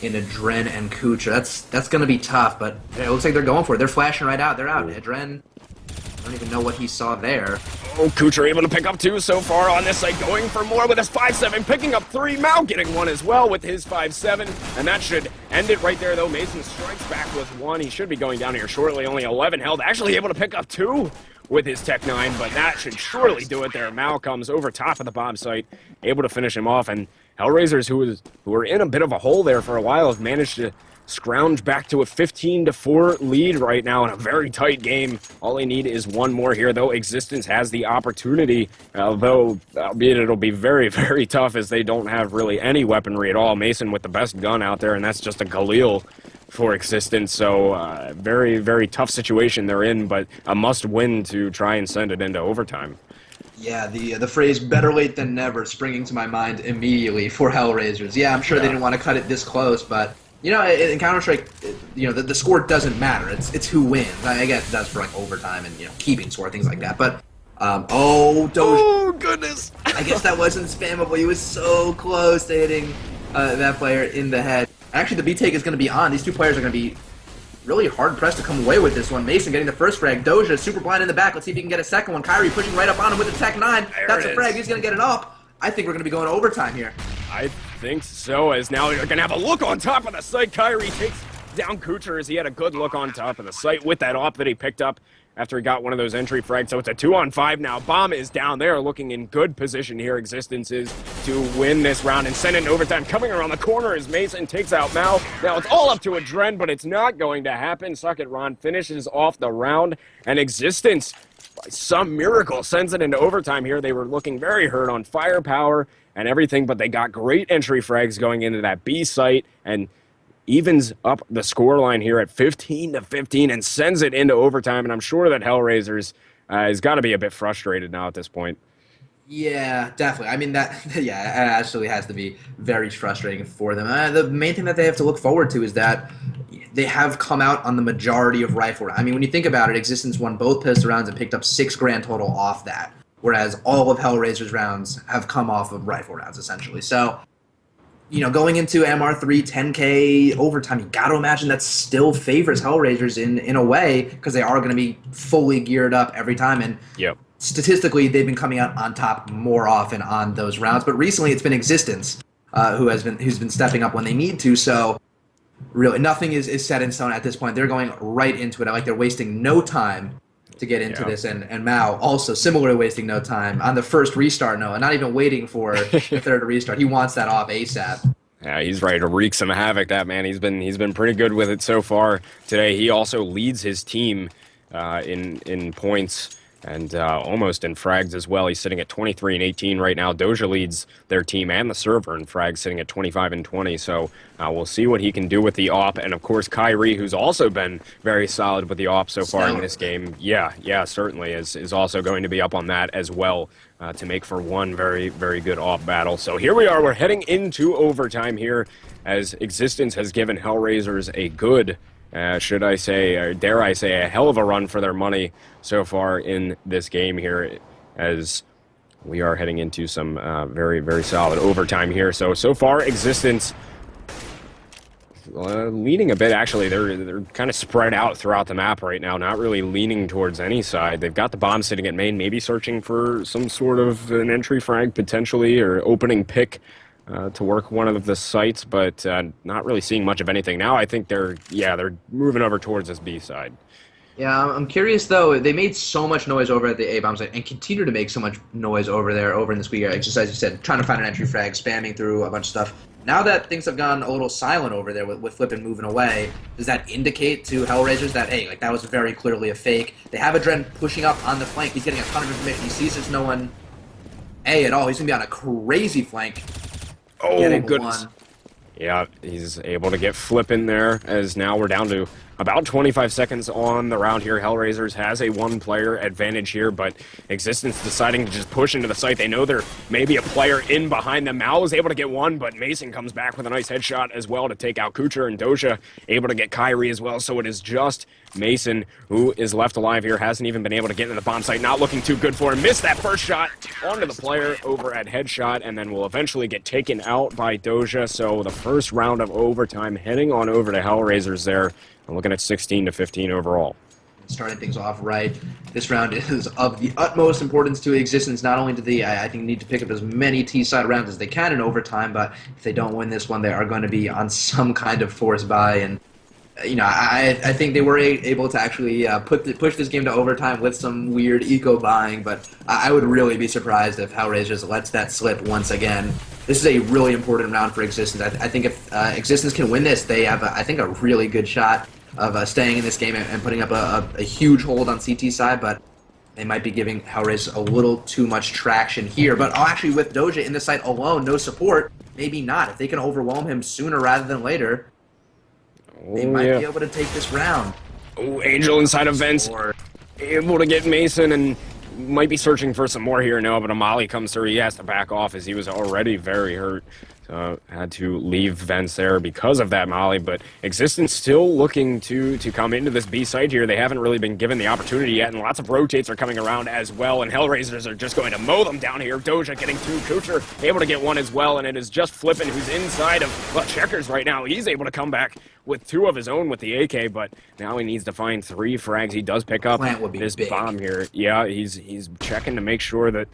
in Adren and Kucher. That's going to be tough, but it looks like they're going for it. They're flashing right out. They're out. Adren, I don't even know what he saw there. Oh, Kucher able to pick up 2 so far on this side, going for more with his 5.7, picking up 3. Mao getting 1 as well with his 5.7, and that should end it right there, though. Mason strikes back with 1. He should be going down here shortly, only 11 health. Actually able to pick up 2 with his Tech 9, but that should surely do it there. Mao comes over top of the bomb site, able to finish him off, and Hellraisers, who were in a bit of a hole there for a while, have managed to scrounge back to a 15-4 lead right now in a very tight game. All they need is 1 more here, though. Existence has the opportunity, although albeit it'll be very, very tough as they don't have really any weaponry at all. Mason with the best gun out there, and that's just a Galil for Existence. So very, very tough situation they're in, but a must-win to try and send it into overtime. Yeah, the phrase "better late than never" springing to my mind immediately for Hellraisers. Yeah, I'm sure they didn't want to cut it this close, but you know, in Counter-Strike, you know, the score doesn't matter. It's who wins. I guess it does for like overtime and, you know, keeping score, things like that. But oh, Doge. Oh goodness! I guess that wasn't spammable. He was so close to hitting that player in the head. Actually, the B take is going to be on. These two players are going to be really hard pressed to come away with this one. Mason getting the first frag. Doja super blind in the back. Let's see if he can get a second one. Kyrie pushing right up on him with the Tech 9. That's a frag. He's going to get it up. I think we're going to be going to overtime here. I think so, as now they're going to have a look on top of the site. Kyrie takes down Kucher as he had a good look on top of the site with that op that he picked up after he got one of those entry frags. So it's a 2-on-5 now. Bomb is down there, looking in good position here. Existence is to win this round and send it in overtime. Coming around the corner as Mason takes out Mao. Now it's all up to Adren, but it's not going to happen. Suck it, Ron finishes off the round, and Existence, by some miracle, sends it into overtime here. They were looking very hurt on firepower and everything, but they got great entry frags going into that B site and evens up the scoreline here at 15-15 and sends it into overtime. And I'm sure that Hellraisers has got to be a bit frustrated now at this point. Yeah, definitely. I mean, yeah, it actually has to be very frustrating for them. The main thing that they have to look forward to is that they have come out on the majority of rifle rounds. I mean, when you think about it, Existence won both pistol rounds and picked up 6 grand total off that, whereas all of Hellraiser's rounds have come off of rifle rounds, essentially. So, you know, going into MR3 10K overtime, you got to imagine that still favors Hellraisers in a way, because they are going to be fully geared up every time. And statistically, they've been coming out on top more often on those rounds. But recently, it's been Existence who's been stepping up when they need to. So really, nothing is set in stone at this point. They're going right into it. I like they're wasting no time to get into this, and Mao also similarly wasting no time on the first restart. No, not even waiting for the third restart. He wants that off ASAP. Yeah, he's ready to wreak some havoc. That man, he's been pretty good with it so far today. He also leads his team in points and almost in frags as well. He's sitting at 23 and 18 right now. Doja leads their team and the server in frags, sitting at 25 and 20. So we'll see what he can do with the op. And of course, Kyrie, who's also been very solid with the op so far in this game. Yeah, certainly is also going to be up on that as well to make for one very, very good op battle. So here we are. We're heading into overtime here as Existence has given Hellraisers a good, should I say, or dare I say, a hell of a run for their money so far in this game here, as we are heading into some very, very solid overtime here. So far, Existence leaning a bit. Actually, they're kind of spread out throughout the map right now, not really leaning towards any side. They've got the bomb sitting at main, maybe searching for some sort of an entry frag potentially, or opening pick to work one of the sites, but not really seeing much of anything. Now I think they're moving over towards this B side. Yeah, I'm curious though. They made so much noise over at the A bomb site and continue to make so much noise over in this week. Just as you said, trying to find an entry frag, spamming through a bunch of stuff. Now that things have gone a little silent over there with Flippin moving away, does that indicate to Hellraisers that, hey, like that was very clearly a fake? They have Adren pushing up on the flank. He's getting a ton of information. He sees there's no one A at all. He's gonna be on a crazy flank. Oh, goodness. Yeah, he's able to get Flip in there, as now we're down to about 25 seconds on the round here. Hellraisers has a one-player advantage here, but Existence deciding to just push into the site. They know there may be a player in behind them. Mao is able to get one, but Mason comes back with a nice headshot as well to take out Kucher, and Doja able to get Kyrie as well. So it is just Mason who is left alive here. Hasn't even been able to get into the bomb site. Not looking too good for him. Missed that first shot onto the player over at headshot, and then will eventually get taken out by Doja. So the first round of overtime heading on over to Hellraisers there. I'm looking at 16-15 overall. Starting things off right. This round is of the utmost importance to Existence. Not only do they, I think, need to pick up as many T-side rounds as they can in overtime, but if they don't win this one, they are going to be on some kind of forced buy. And you know, I think they were able to actually push this game to overtime with some weird eco buying, but I would really be surprised if Hellraisers lets that slip once again. This is a really important round for Existence. I think if Existence can win this, they have, I think, a really good shot of staying in this game and putting up a huge hold on CT side, but they might be giving Hellraisers a little too much traction here. But actually, with Doja in the site alone, no support, maybe not. If they can overwhelm him sooner rather than later, they might be able to take this round. Oh, Angel inside of vents, able to get Mason, and might be searching for some more here now, but a molly comes through. He has to back off as he was already very hurt. So had to leave vents there because of that molly, but Existence still looking to come into this B site here. They haven't really been given the opportunity yet, and lots of rotates are coming around as well, and Hellraisers are just going to mow them down here. Doja getting two, Kucher able to get one as well, and it is just Flippin who's inside of, well, Checkers right now. He's able to come back with two of his own with the AK, but now he needs to find 3 frags. He does pick up this bomb here. Yeah, he's checking to make sure that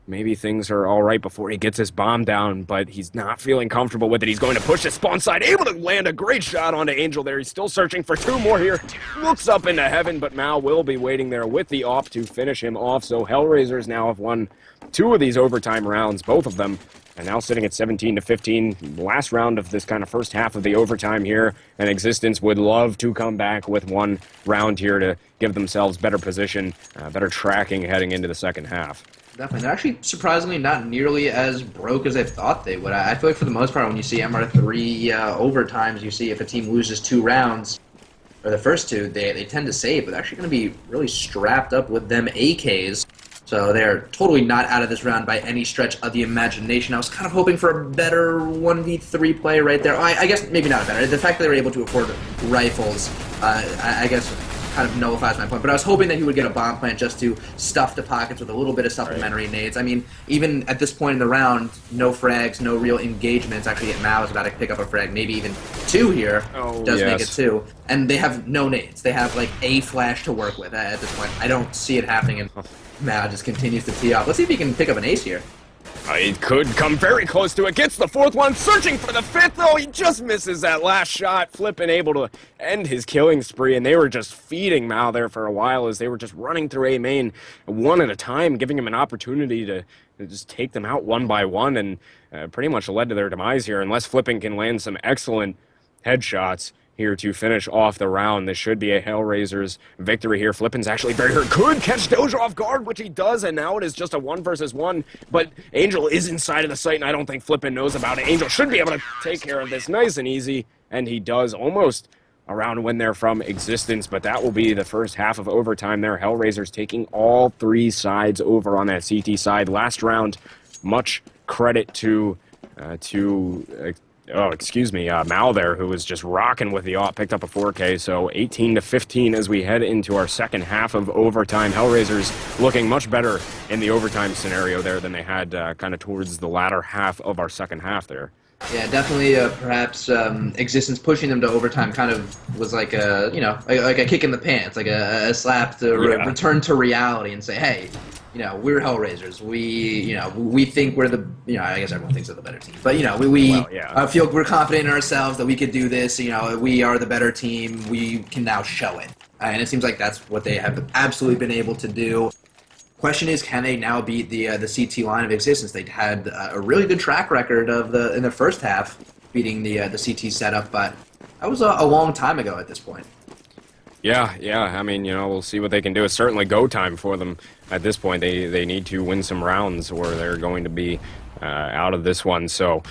maybe things are all right before he gets his bomb down, but he's not feeling comfortable with it. He's going to push the spawn side, able to land a great shot onto Angel there. He's still searching for 2 more here. Looks up into heaven, but Mal will be waiting there with the off to finish him off. So Hellraisers now have won 2 of these overtime rounds, both of them, and now sitting at 17-15. Last round of this kind of first half of the overtime here, and Existence would love to come back with 1 round here to give themselves better position, better tracking heading into the second half. Definitely. They're actually surprisingly not nearly as broke as I thought they would. I feel like for the most part, when you see MR3 overtimes, you see if a team loses 2 rounds, or the first 2, they tend to save, but they're actually going to be really strapped up with them AKs. So they're totally not out of this round by any stretch of the imagination. I was kind of hoping for a better 1v3 play right there. I guess maybe not better. The fact that they were able to afford rifles, I guess, kind of nullifies my point, but I was hoping that he would get a bomb plant just to stuff the pockets with a little bit of supplementary nades. I mean, even at this point in the round, no frags, no real engagements. Actually, Mao is about to pick up a frag, maybe even 2 here. Does make it 2. And they have no nades. They have, like, a flash to work with at this point. I don't see it happening, and Mao just continues to tee off. Let's see if he can pick up an ace here. He could come very close to it. Gets the 4th one, searching for the 5th, though. He just misses that last shot. Flippin able to end his killing spree, and they were just feeding Mao there for a while as they were just running through A main 1 at a time, giving him an opportunity to just take them out 1 by 1, and pretty much led to their demise here. Unless Flippin can land some excellent headshots here to finish off the round. This should be a Hellraisers victory here. Flippin's actually very hurt. Could catch Doja off guard, which he does, and now it is just a 1 versus 1. But Angel is inside of the site, and I don't think Flippin knows about it. Angel should be able to take care of this nice and easy, and he does almost a round win there from Existence, but that will be the first half of overtime there. Hellraisers taking all 3 sides over on that CT side. Last round, much credit to Mal there, who was just rocking with the AWP, picked up a 4K, so 18-15 as we head into our second half of overtime. Hellraisers looking much better in the overtime scenario there than they had kind of towards the latter half of our second half there. Yeah, definitely. Perhaps Existence pushing them to overtime kind of was like a, like a kick in the pants, like a slap to return to reality and say, hey, we're Hellraisers. We think we're the, I guess everyone thinks they're the better team, but we feel we're confident in ourselves that we could do this. We are the better team. We can now show it, and it seems like that's what they have absolutely been able to do. Question is, can they now beat the CT line of Existence? They had a really good track record in the first half beating the CT setup, but that was a long time ago at this point. Yeah. I mean, we'll see what they can do. It's certainly go time for them at this point. They need to win some rounds, or they're going to be out of this one. So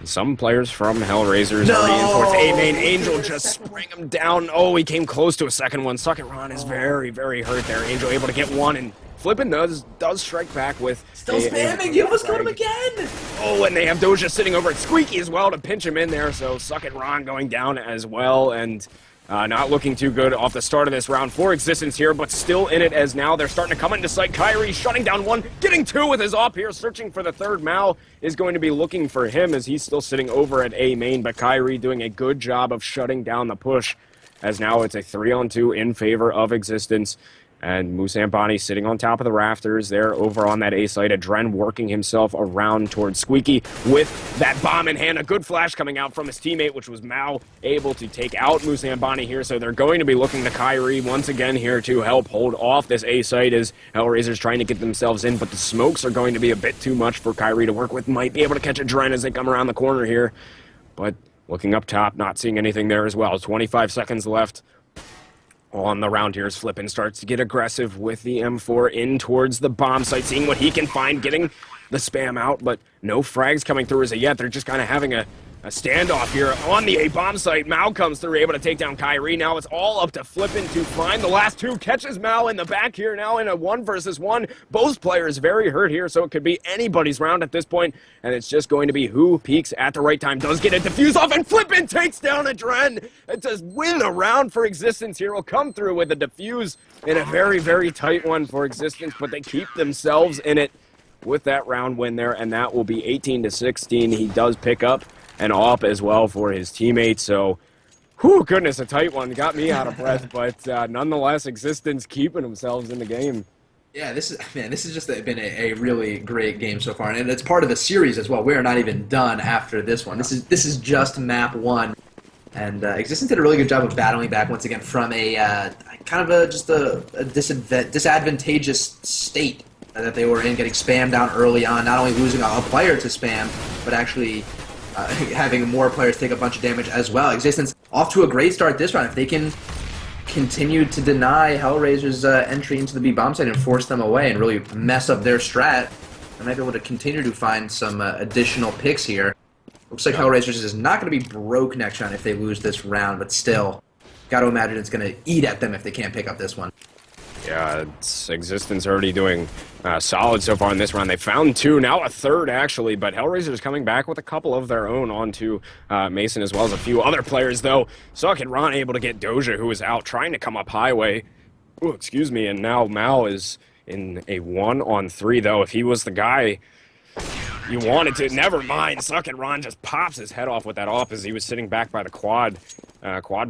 some players from Hellraisers are reinforced. A-main Angel just sprang him down. Oh, he came close to a second one. Sucket Ron is very, very hurt there. Angel able to get one, and Flippin does strike back with... Still spamming! You almost got him again! Oh, and they have Doja sitting over at Squeaky as well to pinch him in there, so Sucket Ron going down as well, and... not looking too good off the start of this round for Existence here, but still in it as now they're starting to come into sight. Kyrie shutting down 1, getting 2 with his op here, searching for the 3rd. Mao is going to be looking for him as he's still sitting over at A main, but Kyrie doing a good job of shutting down the push, as now it's a 3-on-2 in favor of Existence. And Musambani sitting on top of the rafters there over on that A site. Adren working himself around towards Squeaky with that bomb in hand. A good flash coming out from his teammate, which was Mao, able to take out Musambani here. So they're going to be looking to Kyrie once again here to help hold off this A site as Hellraisers trying to get themselves in. But the smokes are going to be a bit too much for Kyrie to work with. Might be able to catch Adren as they come around the corner here. But looking up top, not seeing anything there as well. 25 seconds left on the round here as Flippin starts to get aggressive with the M4 in towards the bomb site, seeing what he can find, getting the spam out, but no frags coming through as of yet. They're just kind of having a A standoff here on the A-bomb site. Mao comes through, able to take down Kyrie. Now it's all up to Flippin to find the last two. Catches Mao in the back here now in a 1-versus-1. Both players very hurt here, so it could be anybody's round at this point, and it's just going to be who peaks at the right time. Does get a defuse off, and Flippin takes down Adren. It does win a round for Existence here. Will come through with a defuse in a very, very tight one for Existence, but they keep themselves in it with that round win there, and that will be 18-16. He does pick up an AWP as well for his teammates. So, whew, goodness, a tight one. Got me out of breath, but nonetheless, Existence keeping themselves in the game. Yeah, this has just been a really great game so far, and it's part of the series as well. We are not even done after this one. This is just map 1, and Existence did a really good job of battling back once again from a kind of just a disadvantageous state that they were in, getting spammed down early on, not only losing a player to spam, but actually having more players take a bunch of damage as well. Existence off to a great start this round. If they can continue to deny Hellraiser's entry into the B-bomb site and force them away and really mess up their strat, they might be able to continue to find some additional picks here. Looks like Hellraisers is not going to be broke next round if they lose this round, but still, got to imagine it's going to eat at them if they can't pick up this one. Yeah, it's Existence already doing solid so far in this round. They found 2, now a 3rd actually, but Hellraiser's coming back with a couple of their own onto Mason as well as a few other players though. Suck and Ron able to get Doja, who was out trying to come up highway. Ooh, excuse me, and now Mao is in a 1-on-3 though. If he was the guy you wanted to, never mind. Suck and Ron just pops his head off with that AWP as he was sitting back by the quad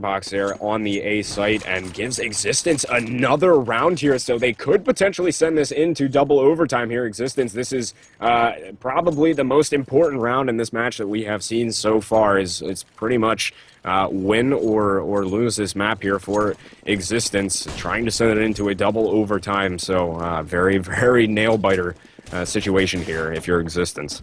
box there on the A site, and gives Existence another round here, so they could potentially send this into double overtime here. Existence, this is probably the most important round in this match that we have seen so far. It's pretty much win or lose this map here for Existence, trying to send it into a double overtime, so very, very nail-biter situation here if you're Existence.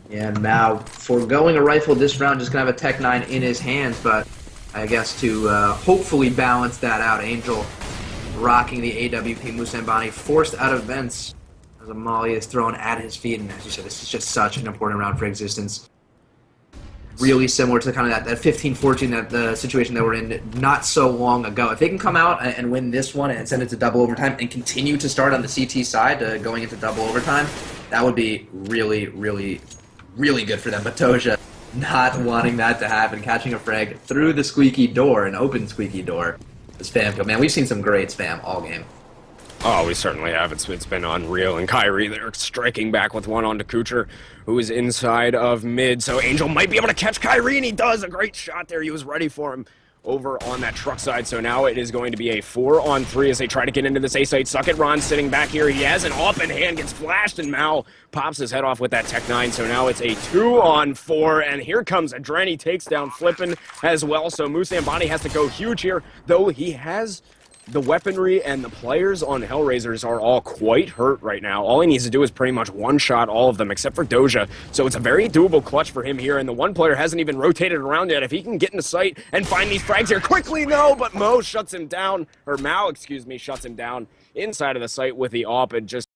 Yeah, Mao foregoing a rifle this round, just gonna have a Tech 9 in his hands, but I guess to hopefully balance that out, Angel rocking the AWP. Musambani forced out of vents as a molly is thrown at his feet, and as you said, this is just such an important round for Existence. Really similar to kind of that 15-14, that the situation that we're in not so long ago. If they can come out and win this one and send it to double overtime and continue to start on the CT side going into double overtime, that would be really, really, really good for them. But Doja not wanting that to happen, catching a frag through the squeaky door, an open squeaky door. The spam kill. Man, we've seen some great spam all game. Oh, we certainly have. It's been unreal. And Kyrie, they're striking back with one onto Kucher, who is inside of mid. So Angel might be able to catch Kyrie, and he does. A great shot there. He was ready for him over on that truck side. So now it is going to be a 4-on-3 as they try to get into this A site. Suck it, Ron sitting back here. He has an AWP in hand, gets flashed, and Mao pops his head off with that Tech 9. So now it's a 2-on-4, and here comes Adren. He takes down Flippin as well. So Musambani has to go huge here, though he has the weaponry, and the players on Hellraisers are all quite hurt right now. All he needs to do is pretty much one-shot all of them, except for Doja. So it's a very doable clutch for him here, and the one player hasn't even rotated around yet. If he can get into sight and find these frags here quickly, no, but Mao, excuse me, shuts him down inside of the site with the AWP, and just